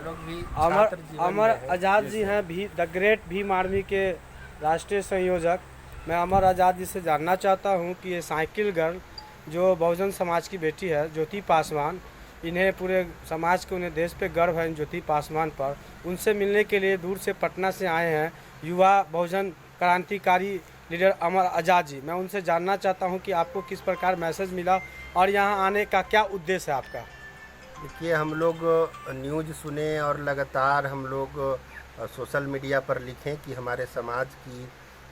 लोग भी अमर छात्र जीवन अमर में है। आज़ाद जी हैं भी द ग्रेट भीम आर्मी के राष्ट्रीय संयोजक। मैं अमर आज़ाद जी से जानना चाहता हूं कि ये साइकिल गर्ल जो बहुजन समाज की बेटी है ज्योति पासवान, इन्हें पूरे समाज को, उन्हें देश पे गर्व है इन ज्योति पासवान पर। उनसे मिलने के लिए दूर से पटना से आए हैं युवा बहुजन क्रांतिकारी लीडर अमर आज़ाद जी। मैं उनसे जानना चाहता हूं कि आपको किस प्रकार मैसेज मिला और यहाँ आने का क्या उद्देश्य है आपका। देखिए, हम लोग न्यूज़ सुने और लगातार हम लोग सोशल मीडिया पर लिखें कि हमारे समाज की,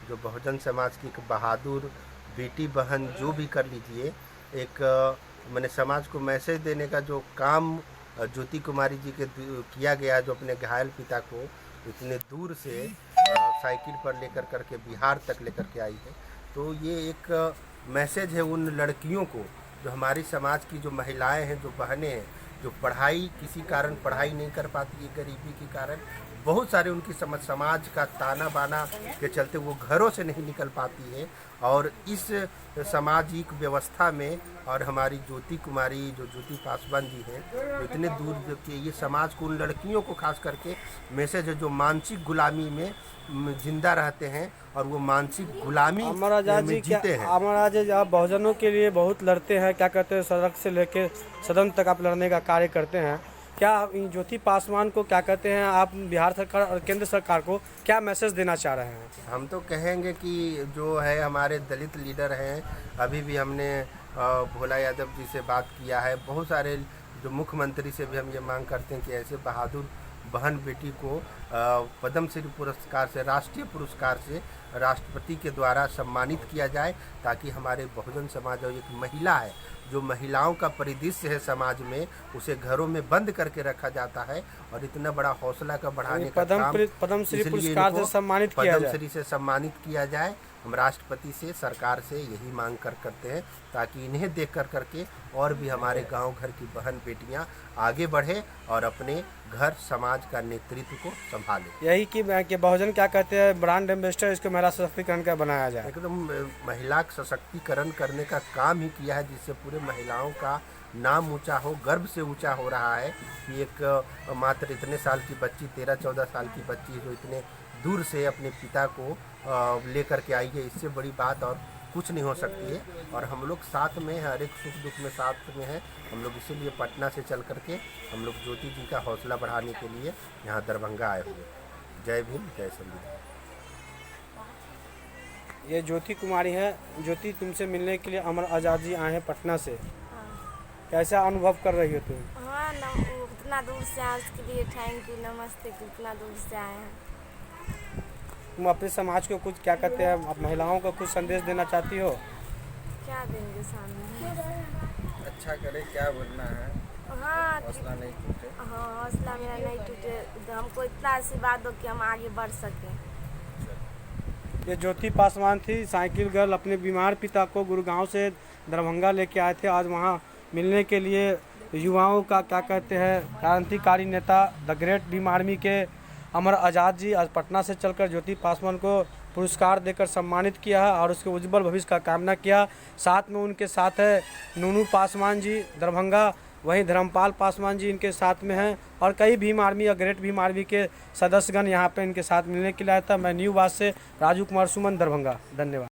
जो बहुजन समाज की एक बहादुर बेटी बहन जो भी कर लीजिए, एक मैंने समाज को मैसेज देने का जो काम ज्योति कुमारी जी के किया गया, जो अपने घायल पिता को इतने दूर से साइकिल पर लेकर करके बिहार तक लेकर के आई है। तो ये एक मैसेज है उन लड़कियों को, जो हमारी समाज की जो महिलाएं हैं, जो बहनें हैं, जो पढ़ाई किसी कारण पढ़ाई नहीं कर पाती है, गरीबी के कारण बहुत सारे उनकी समाज का ताना बाना के चलते वो घरों से नहीं निकल पाती है। और इस सामाजिक व्यवस्था में और हमारी ज्योति कुमारी, जो ज्योति पासवान जी हैं, जो इतने दूर के ये समाज को, उन लड़कियों को खास करके मैसेज है जो मानसिक गुलामी में जिंदा रहते हैं और वो मानसिक गुलामी अमर आज़ाद जी में जीते हैं। अमर आज़ाद जी आप बहुजनों के लिए बहुत लड़ते हैं, क्या कहते हैं, सड़क से लेकर सदन तक आप लड़ने का कार्य करते हैं। क्या इन ज्योति पासवान को, क्या कहते हैं, आप बिहार सरकार और केंद्र सरकार को क्या मैसेज देना चाह रहे हैं। हम तो कहेंगे कि जो है हमारे दलित लीडर हैं, अभी भी हमने भोला यादव जी से बात किया है, बहुत सारे जो मुख्यमंत्री से भी हम ये मांग करते हैं कि ऐसे बहादुर बहन बेटी को पद्म श्री पुरस्कार से, राष्ट्रीय पुरस्कार से राष्ट्रपति के द्वारा सम्मानित किया जाए, ताकि हमारे बहुजन समाज और एक महिला है, जो महिलाओं का परिदृश्य है समाज में, उसे घरों में बंद करके रखा जाता है। और इतना बड़ा हौसला का बढ़ाने का काम पद्म श्री इसलिए पुरस्कार से सम्मानित किया पद्म जाए। श्री से सम्मानित किया जाए। हम राष्ट्रपति से, सरकार से यही मांग करते हैं, ताकि इन्हें देख करके और भी हमारे गांव घर की बहन बेटियां आगे बढ़े और अपने घर समाज का नेतृत्व को संभाले। यही कि बहुजन, क्या कहते हैं, ब्रांड एम्बेसडर इसको महिला सशक्तिकरण का बनाया जाए। एकदम महिला सशक्तिकरण करने का काम ही किया है, जिससे पूरे महिलाओं का नाम ऊंचा हो, गर्व से ऊंचा हो रहा है कि एक मात्र इतने साल की बच्ची, 13-14 साल की बच्ची, जो इतने दूर से अपने पिता को लेकर के आई है, इससे बड़ी बात और कुछ नहीं हो सकती है। और हम लोग साथ में हैं, हर एक सुख दुख में साथ में हैं। हम लोग इसीलिए पटना से चल करके हम लोग ज्योति जी का हौसला बढ़ाने के लिए यहाँ दरभंगा आए हुए। जय भीम, जय संविधान। ये ज्योति कुमारी है। ज्योति, तुमसे मिलने के लिए अमर आज़ाद जी आए हैं पटना से। कैसा अनुभव कर रही हो तुम। हाँ, उतना दूर से आए उसके लिए थैंक यू, नमस्ते कि उतना दूर से आए हैं। तुम अपने समाज को कुछ, क्या कहते हैं, आप महिलाओं को कुछ संदेश देना चाहती हो। क्या देंगे सामने। अच्छा करे, क्या बोलना है। हाँ, हौसला नहीं टूटे। हाँ, हौसला मेरा नहीं टूटे, हमको इतना आशीर्वाद दो कि हम आगे बढ़ सकें। ये ज्योति पासवान थी, साइकिल गर्ल, अपने बीमार पिता को गुड़गांव से दरभंगा लेके आए थे। आज वहाँ मिलने के लिए युवाओं का, क्या कहते हैं, क्रांतिकारी नेता द ग्रेट भीम आर्मी के अमर आज़ाद जी आज पटना से चलकर ज्योति पासवान को पुरस्कार देकर सम्मानित किया है और उसके उज्जवल भविष्य का कामना किया। साथ में उनके साथ है नूनू पासवान जी दरभंगा, वहीं धर्मपाल पासवान जी इनके साथ में हैं और कई भीम आर्मी या ग्रेट भीम आर्मी के सदस्यगण यहाँ पे इनके साथ मिलने के लिए आया था। मैं न्यू बात से राजू कुमार सुमन, दरभंगा। धन्यवाद।